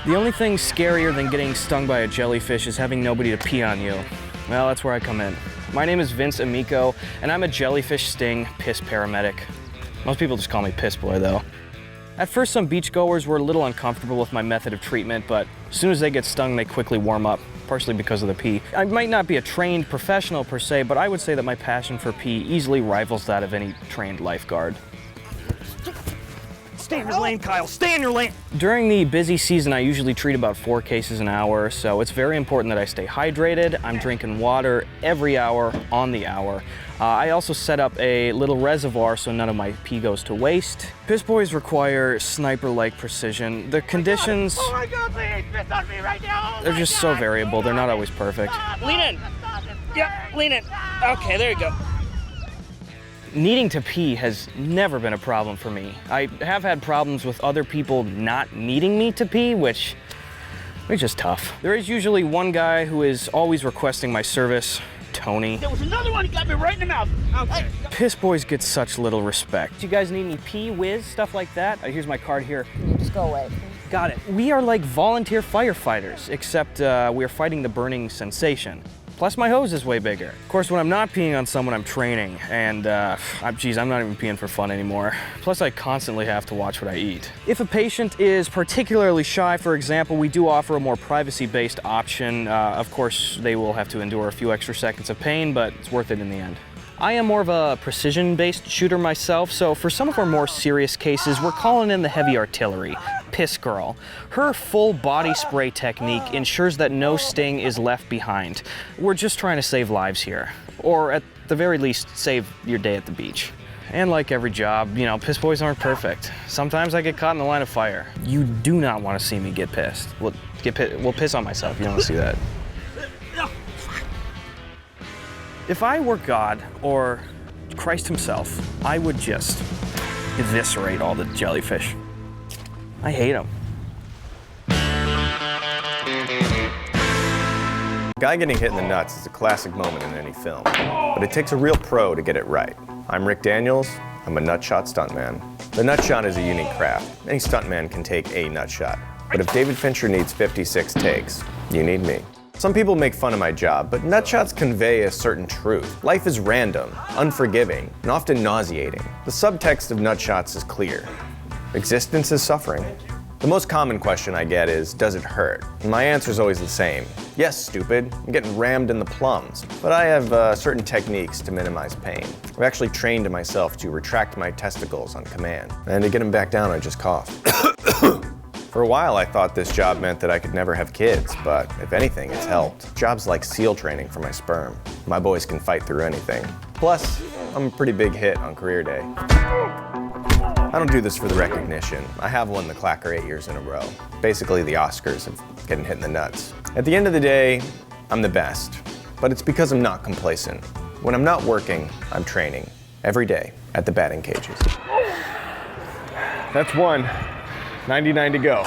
The only thing scarier than getting stung by a jellyfish is having nobody to pee on you. Well, that's where I come in. My name is Vince Amico, and I'm a jellyfish sting piss paramedic. Most people just call me Piss Boy, though. At first, some beachgoers were a little uncomfortable with my method of treatment, but as soon as they get stung, they quickly warm up, partially because of the pee. I might not be a trained professional per se, but I would say that my passion for pee easily rivals that of any trained lifeguard. Stay in your lane, Kyle, stay in your lane! During the busy season, I usually treat about 4 cases an hour, so it's very important that I stay hydrated. I'm drinking water every hour on the hour. I also set up a little reservoir so none of my pee goes to waste. Piss boys require sniper-like precision. The conditions, oh my God, please, piss on me right now. They're just so variable. They're not always perfect. Lean in. Yep, lean in. Okay, there you go. Needing to pee has never been a problem for me. I have had problems with other people not needing me to pee, which is just tough. There is usually one guy who is always requesting my service, Tony. There was another one who got me right in the mouth. Okay. Piss boys get such little respect. Do you guys need any pee, whiz, stuff like that? Here's my card here. Just go away. Got it. We are like volunteer firefighters, except we're fighting the burning sensation. Plus my hose is way bigger. Of course, when I'm not peeing on someone, I'm training, and geez, I'm not even peeing for fun anymore. Plus, I constantly have to watch what I eat. If a patient is particularly shy, for example, we do offer a more privacy-based option. Of course, they will have to endure a few extra seconds of pain, but it's worth it in the end. I am more of a precision-based shooter myself, so for some of our more serious cases, we're calling in the heavy artillery. Piss Girl. Her full body spray technique ensures that no sting is left behind. We're just trying to save lives here. Or at the very least, save your day at the beach. And like every job, you know, piss boys aren't perfect. Sometimes I get caught in the line of fire. You do not want to see me get pissed. We'll piss on myself, you don't want to see that. If I were God or Christ himself, I would just eviscerate all the jellyfish. I hate them. A guy getting hit in the nuts is a classic moment in any film, but it takes a real pro to get it right. I'm Rick Daniels. I'm a nutshot stuntman. The nutshot is a unique craft. Any stuntman can take a nutshot, but if David Fincher needs 56 takes, you need me. Some people make fun of my job, but nutshots convey a certain truth. Life is random, unforgiving, and often nauseating. The subtext of nutshots is clear. Existence is suffering. The most common question I get is, does it hurt? And my answer is always the same. Yes, stupid, I'm getting rammed in the plums. But I have certain techniques to minimize pain. I've actually trained myself to retract my testicles on command. And to get them back down, I just cough. For a while, I thought this job meant that I could never have kids, but if anything, it's helped. Job's like SEAL training for my sperm. My boys can fight through anything. Plus, I'm a pretty big hit on career day. I don't do this for the recognition. I have won the Clacker 8 years in a row. Basically the Oscars of getting hit in the nuts. At the end of the day, I'm the best, but it's because I'm not complacent. When I'm not working, I'm training every day at the batting cages. That's one. 99 to go.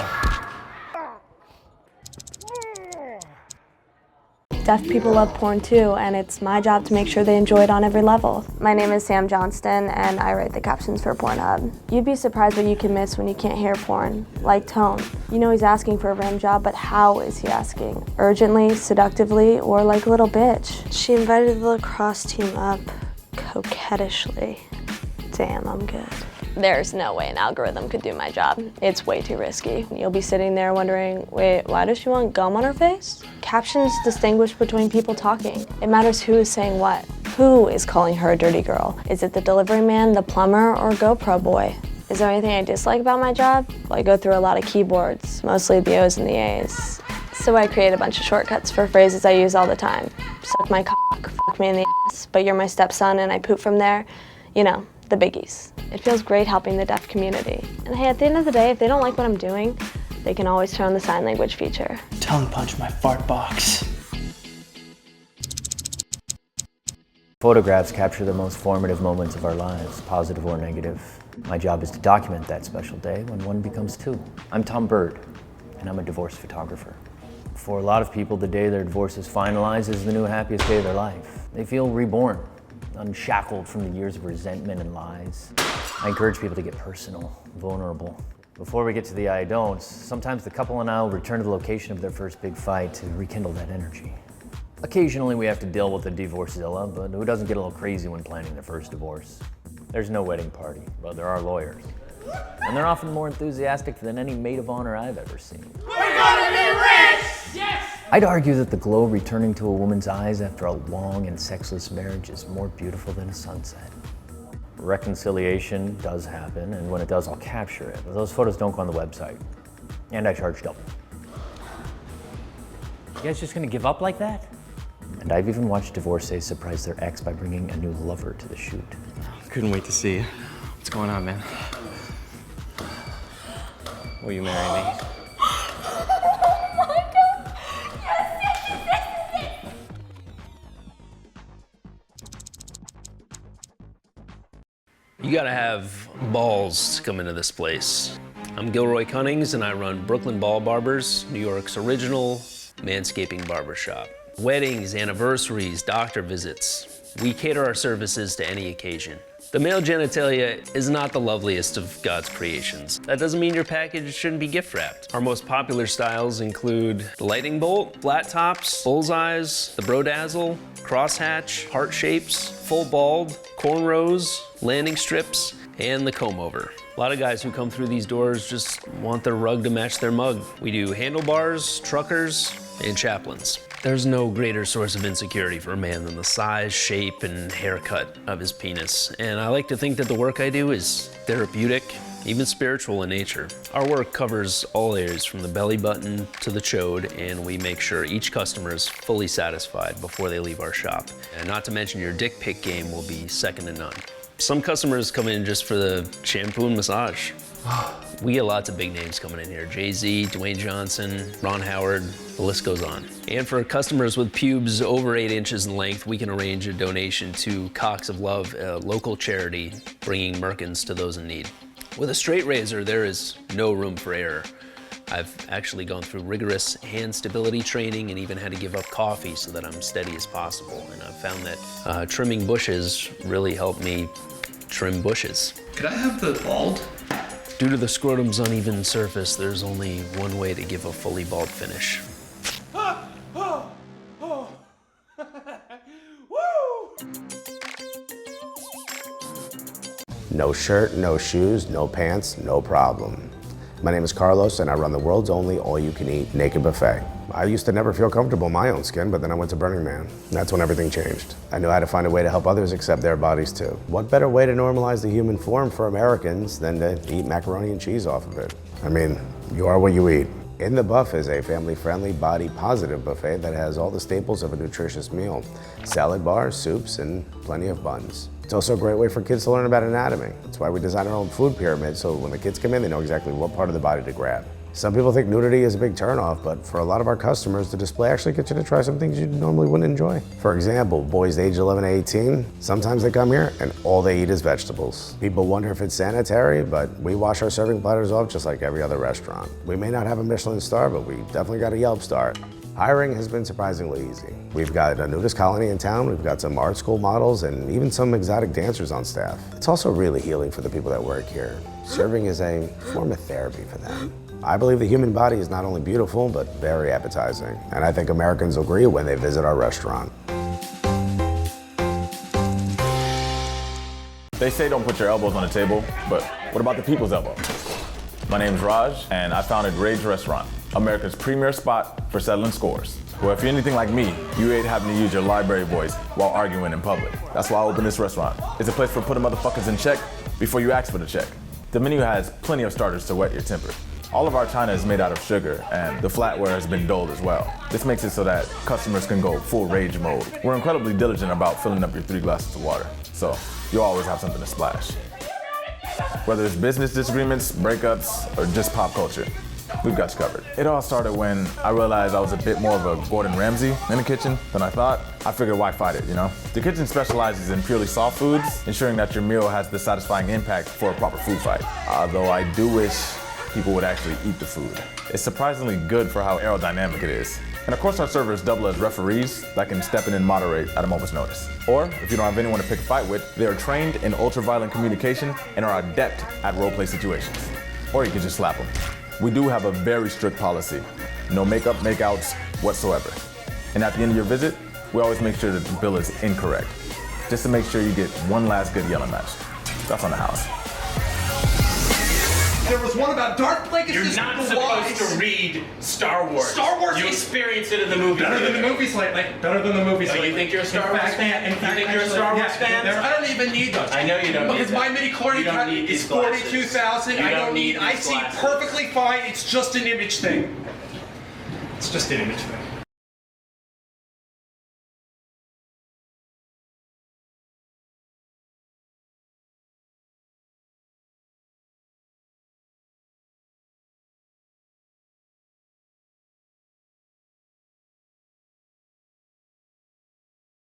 Deaf people love porn too, and it's my job to make sure they enjoy it on every level. My name is Sam Johnston, and I write the captions for PornHub. You'd be surprised what you can miss when you can't hear porn, like tone. You know he's asking for a ram job, but how is he asking? Urgently, seductively, or like a little bitch? She invited the lacrosse team up coquettishly. Damn, I'm good. There's no way an algorithm could do my job. It's way too risky. You'll be sitting there wondering, wait, why does she want gum on her face? Captions distinguish between people talking. It matters who is saying what. Who is calling her a dirty girl? Is it the delivery man, the plumber, or GoPro boy? Is there anything I dislike about my job? Well, I go through a lot of keyboards, mostly the O's and the A's. So I create a bunch of shortcuts for phrases I use all the time. Suck my cock, fuck me in the ass, but you're my stepson and I poop from there. You know, the biggies. It feels great helping the deaf community. And hey, at the end of the day, if they don't like what I'm doing, they can always turn on the sign language feature. Tongue punch my fart box. Photographs capture the most formative moments of our lives, positive or negative. My job is to document that special day when one becomes two. I'm Tom Bird, and I'm a divorce photographer. For a lot of people, the day their divorce is finalized is the new happiest day of their life. They feel reborn, unshackled from the years of resentment and lies. I encourage people to get personal, vulnerable, Before we get to the I don'ts, sometimes the couple and I will return to the location of their first big fight to rekindle that energy. Occasionally we have to deal with the divorcezilla, but who doesn't get a little crazy when planning their first divorce? There's no wedding party, but there are lawyers. And they're often more enthusiastic than any maid of honor I've ever seen. We're gonna be rich! Yes! I'd argue that the glow returning to a woman's eyes after a long and sexless marriage is more beautiful than a sunset. Reconciliation does happen, and when it does, I'll capture it. But those photos don't go on the website. And I charge double. You guys just gonna give up like that? And I've even watched divorcees surprise their ex by bringing a new lover to the shoot. Couldn't wait to see you. What's going on, man? Will you marry me? You gotta have balls to come into this place. I'm Gilroy Cunnings and I run Brooklyn Ball Barbers, New York's original manscaping barbershop. Weddings, anniversaries, doctor visits. We cater our services to any occasion. The male genitalia is not the loveliest of God's creations. That doesn't mean your package shouldn't be gift wrapped. Our most popular styles include the lightning bolt, flat tops, bullseyes, the brodazzle, crosshatch, heart shapes, full bald, cornrows, landing strips, and the comb over. A lot of guys who come through these doors just want their rug to match their mug. We do handlebars, truckers, and chaplains. There's no greater source of insecurity for a man than the size, shape, and haircut of his penis. And I like to think that the work I do is therapeutic, even spiritual in nature. Our work covers all areas from the belly button to the chode, and we make sure each customer is fully satisfied before they leave our shop. And not to mention your dick pic game will be second to none. Some customers come in just for the shampoo and massage. We get lots of big names coming in here. Jay-Z, Dwayne Johnson, Ron Howard, the list goes on. And for customers with pubes over 8 inches in length, we can arrange a donation to Cocks of Love, a local charity bringing merkins to those in need. With a straight razor, there is no room for error. I've actually gone through rigorous hand stability training and even had to give up coffee so that I'm steady as possible. And I've found that trimming bushes really helped me trim bushes. Could I have the bald? Due to the scrotum's uneven surface, there's only one way to give a fully bald finish. No shirt, no shoes, no pants, no problem. My name is Carlos and I run the world's only all-you-can-eat naked buffet. I used to never feel comfortable in my own skin, but then I went to Burning Man. That's when everything changed. I knew how to find a way to help others accept their bodies too. What better way to normalize the human form for Americans than to eat macaroni and cheese off of it? I mean, you are what you eat. In the Buff is a family-friendly, body-positive buffet that has all the staples of a nutritious meal. Salad bars, soups, and plenty of buns. It's also a great way for kids to learn about anatomy. That's why we design our own food pyramid, so when the kids come in, they know exactly what part of the body to grab. Some people think nudity is a big turnoff, but for a lot of our customers, the display actually gets you to try some things you normally wouldn't enjoy. For example, boys aged 11 to 18, sometimes they come here and all they eat is vegetables. People wonder if it's sanitary, but we wash our serving platters off just like every other restaurant. We may not have a Michelin star, but we definitely got a Yelp star. Hiring has been surprisingly easy. We've got a nudist colony in town, we've got some art school models, and even some exotic dancers on staff. It's also really healing for the people that work here. Serving is a form of therapy for them. I believe the human body is not only beautiful, but very appetizing. And I think Americans agree when they visit our restaurant. They say don't put your elbows on the table, but what about the people's elbow? My name's Raj, and I founded Rage Restaurant, America's premier spot for settling scores. Well, if you're anything like me, you ain't having to use your library voice while arguing in public. That's why I opened this restaurant. It's a place for putting motherfuckers in check before you ask for the check. The menu has plenty of starters to whet your temper. All of our china is made out of sugar, and the flatware has been doled as well. This makes it so that customers can go full rage mode. We're incredibly diligent about filling up your 3 glasses of water, so you'll always have something to splash. Whether it's business disagreements, breakups, or just pop culture, we've got you covered. It all started when I realized I was a bit more of a Gordon Ramsay in the kitchen than I thought. I figured why fight it, you know? The kitchen specializes in purely soft foods, ensuring that your meal has the satisfying impact for a proper food fight. Although I do wish people would actually eat the food. It's surprisingly good for how aerodynamic it is. And of course our servers double as referees that can step in and moderate at a moment's notice. Or, if you don't have anyone to pick a fight with, they are trained in ultra-violent communication and are adept at role-play situations. or you can just slap them. We do have a very strict policy. No makeup, makeouts whatsoever. And at the end of your visit, we always make sure that the bill is incorrect, just to make sure you get one last good yelling match. That's on the house. There was one about dark blankets. You're not supposed to read Star Wars. Star Wars. You experience it in the movie. Better than the movies lately. Better than the movies lately. You think you're a Star Wars fan? You think you're a Star Wars fan? I don't even need those. I know you don't. Because my midi-chlorian cut is 42,000. I don't need. I see perfectly fine. It's just an image thing. It's just an image thing.